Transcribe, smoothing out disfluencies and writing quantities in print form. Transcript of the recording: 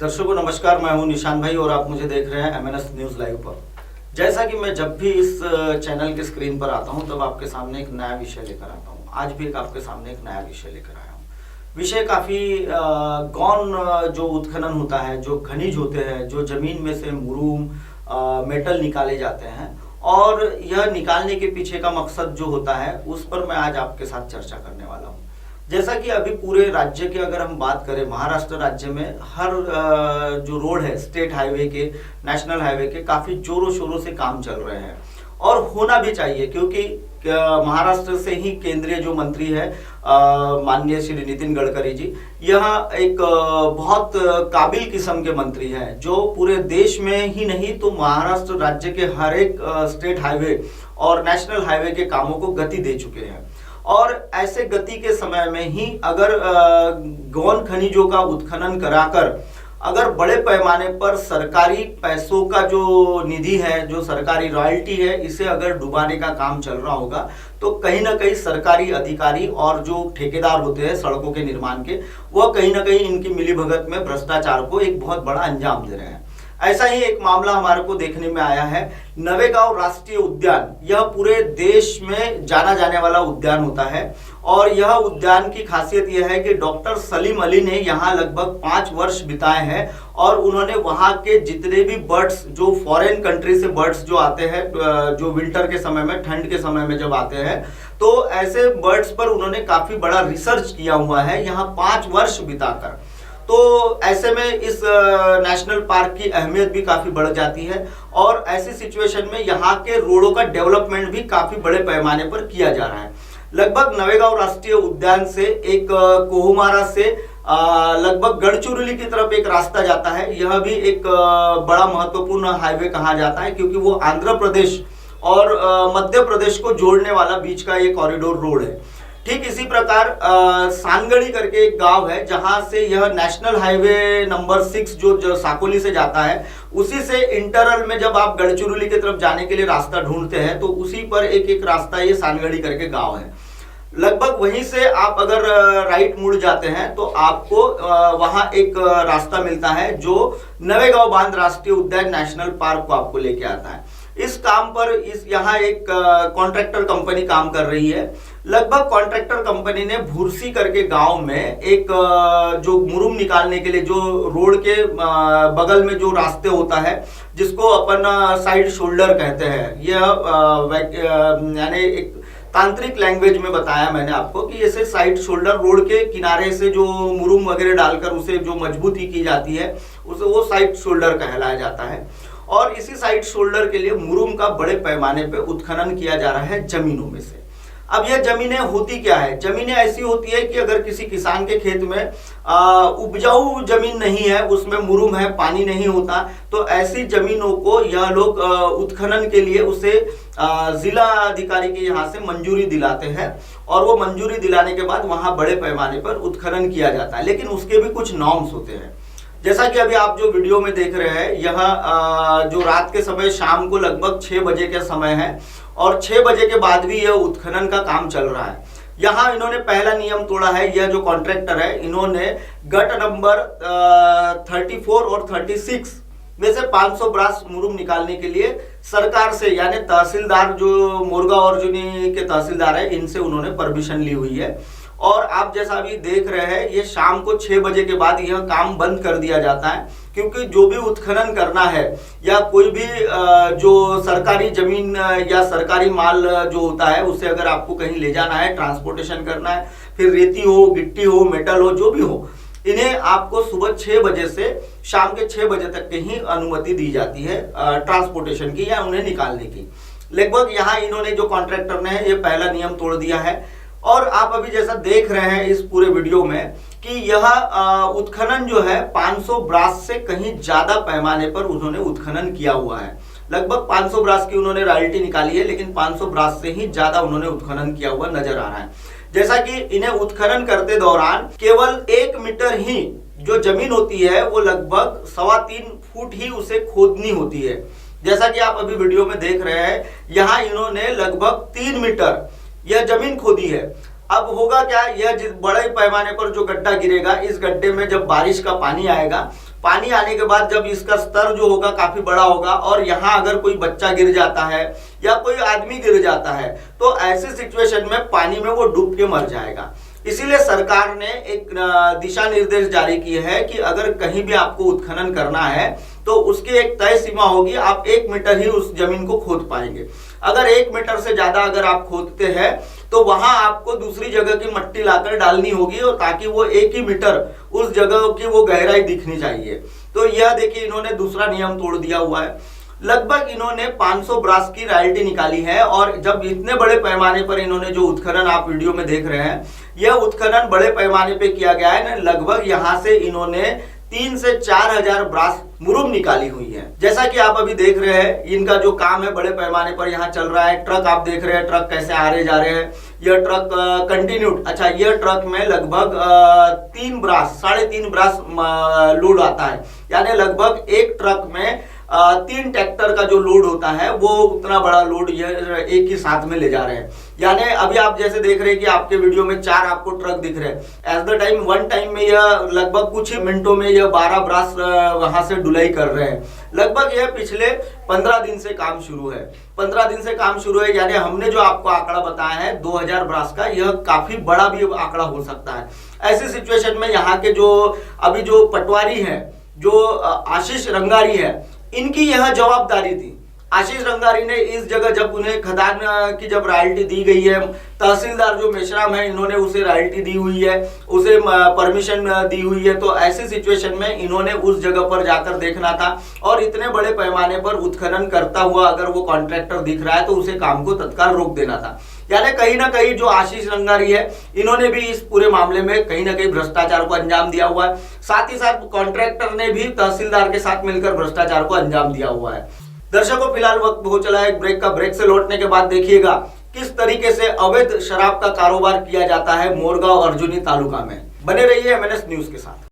दर्शकों नमस्कार, मैं हूं निशान भाई और आप मुझे देख रहे हैं MNS न्यूज़ लाइव पर। जैसा कि मैं जब भी इस चैनल के स्क्रीन पर आता हूं तब आपके सामने एक नया विषय लेकर आता हूं। आज भी आपके सामने एक नया विषय लेकर आया हूं। विषय काफ़ी गौण जो उत्खनन होता है, जो खनिज होते हैं, जो जमीन में से मुरूम मेटल निकाले जाते हैं और यह निकालने के पीछे का मकसद जो होता है उस पर मैं आज आपके साथ चर्चा करने वाला हूँ। जैसा कि अभी पूरे राज्य की अगर हम बात करें, महाराष्ट्र राज्य में हर जो रोड है, स्टेट हाईवे के, नेशनल हाईवे के काफ़ी जोरों शोरों से काम चल रहे हैं और होना भी चाहिए, क्योंकि महाराष्ट्र से ही केंद्रीय जो मंत्री है माननीय श्री नितिन गडकरी जी, यह एक बहुत काबिल किस्म के मंत्री हैं जो पूरे देश में ही नहीं तो महाराष्ट्र राज्य के हर एक स्टेट हाईवे और नेशनल हाईवे के कामों को गति दे चुके हैं। और ऐसे गति के समय में ही अगर गौण खनिजों का उत्खनन कराकर अगर बड़े पैमाने पर सरकारी पैसों का जो निधि है, जो सरकारी रॉयल्टी है, इसे अगर डुबाने का काम चल रहा होगा तो कहीं ना कहीं सरकारी अधिकारी और जो ठेकेदार होते हैं सड़कों के निर्माण के, वह कहीं ना कहीं इनकी मिलीभगत में भ्रष्टाचार को एक बहुत बड़ा अंजाम दे रहे हैं। ऐसा ही एक मामला हमारे को देखने में आया है। नवेगांव राष्ट्रीय उद्यान, यह पूरे देश में जाना जाने वाला उद्यान होता है और यह उद्यान की खासियत यह है कि डॉक्टर सलीम अली ने यहाँ लगभग 5 वर्ष बिताए हैं और उन्होंने वहाँ के जितने भी बर्ड्स, जो फॉरेन कंट्री से बर्ड्स जो आते हैं, जो विंटर के समय में, ठंड के समय में जब आते हैं, तो ऐसे बर्ड्स पर उन्होंने काफी बड़ा रिसर्च किया हुआ है यहाँ 5 वर्ष बिताकर। तो ऐसे में इस नेशनल पार्क की अहमियत भी काफी बढ़ जाती है और ऐसी सिचुएशन में यहाँ के रोडों का डेवलपमेंट भी काफी बड़े पैमाने पर किया जा रहा है। लगभग नवेगांव राष्ट्रीय उद्यान से एक कोहुमारा से लगभग गढ़चिरौली की तरफ एक रास्ता जाता है। यह भी एक बड़ा महत्वपूर्ण हाईवे कहा जाता है क्योंकि वो आंध्र प्रदेश और मध्य प्रदेश को जोड़ने वाला बीच का ये कॉरिडोर रोड है। ठीक इसी प्रकार सानगढ़ी करके एक गांव है जहां से यह नेशनल हाईवे नंबर 6 जो साकोली से जाता है, उसी से इंटरल में जब आप गढ़चिरौली की तरफ जाने के लिए रास्ता ढूंढते हैं तो उसी पर एक रास्ता ये सानगढ़ी करके गांव है। लगभग वहीं से आप अगर राइट मुड़ जाते हैं तो आपको वहां एक रास्ता मिलता है जो नवेगांव बांध राष्ट्रीय उद्यान नेशनल पार्क को आपको लेके आता है। इस काम पर यहाँ एक कॉन्ट्रैक्टर कंपनी काम कर रही है। लगभग कॉन्ट्रैक्टर कंपनी ने भूरसी करके गांव में एक जो मुरूम निकालने के लिए जो रोड के बगल में जो रास्ते होता है, जिसको अपन साइड शोल्डर कहते हैं, यह यानी एक तांत्रिक लैंग्वेज में बताया मैंने आपको कि ऐसे साइड शोल्डर रोड के किनारे से जो मुरूम वगैरह डालकर उसे जो मजबूती की जाती है उसे वो साइड शोल्डर कहलाया जाता है। और इसी साइड शोल्डर के लिए मुरूम का बड़े पैमाने पे उत्खनन किया जा रहा है जमीनों में से। अब यह जमीनें होती क्या है? जमीनें ऐसी होती है कि अगर किसी किसान के खेत में उपजाऊ जमीन नहीं है, उसमें मुरूम है, पानी नहीं होता, तो ऐसी जमीनों को यह लोग उत्खनन के लिए उसे जिला अधिकारी के यहाँ से मंजूरी दिलाते हैं और वो मंजूरी दिलाने के बाद वहां बड़े पैमाने पर उत्खनन किया जाता है। लेकिन उसके भी कुछ नॉर्म्स होते हैं। जैसा कि अभी आप जो वीडियो में देख रहे हैं, यह जो रात के समय शाम को लगभग 6 बजे का समय है और 6 बजे के बाद भी यह उत्खनन का काम चल रहा है। यहाँ इन्होंने पहला नियम तोड़ा है। यह जो कॉन्ट्रैक्टर है, इन्होंने गट नंबर 34 और 36 में से 500 ब्रास मुरूम निकालने के लिए सरकार से, यानी तहसीलदार जो मोरगांव अर्जुनी के तहसीलदार है, इनसे उन्होंने परमिशन ली हुई है। और आप जैसा अभी देख रहे हैं, ये शाम को 6 बजे के बाद यह काम बंद कर दिया जाता है, क्योंकि जो भी उत्खनन करना है या कोई भी जो सरकारी जमीन या सरकारी माल जो होता है उसे अगर आपको कहीं ले जाना है, ट्रांसपोर्टेशन करना है, फिर रेती हो, गिट्टी हो, मेटल हो, जो भी हो, इन्हें आपको सुबह 6 बजे से शाम के 6 बजे तक की ही अनुमति दी जाती है ट्रांसपोर्टेशन की या उन्हें निकालने की। लगभग यहाँ इन्होंने जो कॉन्ट्रैक्टर ने ये पहला नियम तोड़ दिया है। और आप अभी जैसा देख रहे हैं इस पूरे वीडियो में कि यह उत्खनन जो है 500 ब्रास से कहीं ज्यादा पैमाने पर उन्होंने उत्खनन किया हुआ है। लगभग 500 ब्रास की उन्होंने रॉयल्टी निकाली है, लेकिन 500 ब्रास से ही ज्यादा उन्होंने उत्खनन किया हुआ नजर आ रहा है। जैसा कि इन्हें उत्खनन करते दौरान केवल 1 मीटर ही जो जमीन होती है वो लगभग 3.25 फुट ही उसे खोदनी होती है। जैसा कि आप अभी वीडियो में देख रहे हैं, यहाँ इन्होंने लगभग 3 मीटर यह जमीन खोदी है। अब होगा क्या, यह बड़े पैमाने पर जो गड्ढा गिरेगा, इस गड्ढे में जब बारिश का पानी आएगा पानी आने के बाद जब इसका स्तर जो होगा काफी बड़ा होगा और यहाँ अगर कोई बच्चा गिर जाता है या कोई आदमी गिर जाता है तो ऐसी सिचुएशन में पानी में वो डूब के मर जाएगा। इसीलिए सरकार ने एक दिशा निर्देश जारी किए हैं कि अगर कहीं भी आपको उत्खनन करना है तो उसकी एक तय सीमा होगी, आप 1 मीटर ही उस जमीन को खोद पाएंगे। अगर 1 मीटर से ज्यादा अगर आप खोदते हैं तो वहां आपको दूसरी जगह की मट्टी लाकर डालनी होगी और ताकि वो 1 ही मीटर उस जगह की वो गहराई दिखनी चाहिए। तो यह देखिए इन्होंने दूसरा नियम तोड़ दिया हुआ है। लगभग इन्होंने 500 ब्रास की रॉयल्टी निकाली है और जब इतने बड़े पैमाने पर इन्होंने जो उत्खनन आप वीडियो में देख रहे हैं, यह उत्खनन बड़े पैमाने पे किया गया है ना। लगभग यहाँ से इन्होंने 3 से 4 हजार ब्रास मुरुम निकाली हुई है। जैसा कि आप अभी देख रहे हैं इनका जो काम है बड़े पैमाने पर यहाँ चल रहा है। ट्रक आप देख रहे हैं, ट्रक कैसे आ रहे जा रहे हैं। यह ट्रक कंटिन्यूड, अच्छा यह ट्रक में लगभग 3 ब्रास 3.5 ब्रास लोड आता है, यानी लगभग एक ट्रक में 3 ट्रैक्टर का जो लोड होता है वो उतना बड़ा लोड ये एक ही साथ में ले जा रहे हैं। यानी अभी आप जैसे देख रहे हैं कि आपके वीडियो में 4 आपको ट्रक दिख रहे हैं। At the time one time में यह लगभग कुछ ही मिनटों में यह 12 ब्रास वहां से ढुलाई कर रहे हैं। लगभग यह पिछले 15 दिन से काम शुरू है। 15 दिन से काम शुरू है, यानी हमने जो आपको आंकड़ा बताया है 2000 ब्रास का, यह काफी बड़ा भी आंकड़ा हो सकता है। ऐसी सिचुएशन में यहाँ के जो अभी जो पटवारी है, जो आशीष रंगारी है, इनकी यह जवाबदारी थी। आशीष रंगारी ने इस जगह जब उन्हें खदान की जब रॉयल्टी दी गई है, तहसीलदार जो मेश्राम है इन्होंने उसे रॉयल्टी दी हुई है, उसे परमिशन दी हुई है, तो ऐसी सिचुएशन में इन्होंने उस जगह पर जाकर देखना था और इतने बड़े पैमाने पर उत्खनन करता हुआ अगर वो कॉन्ट्रैक्टर दिख रहा है तो उसे काम को तत्काल रोक देना था। यानी कहीं ना कहीं जो आशीष रंगारी है इन्होंने भी इस पूरे मामले में कहीं ना कहीं भ्रष्टाचार को अंजाम दिया हुआ है। साथ ही साथ कॉन्ट्रैक्टर ने भी तहसीलदार के साथ मिलकर भ्रष्टाचार को अंजाम दिया हुआ है। दर्शकों फिलहाल वक्त हो चला है ब्रेक का। ब्रेक से लौटने के बाद देखिएगा किस तरीके से अवैध शराब का कारोबार किया जाता है मोरगांव अर्जुनी तालुका में। बने रहिए MNS न्यूज के साथ।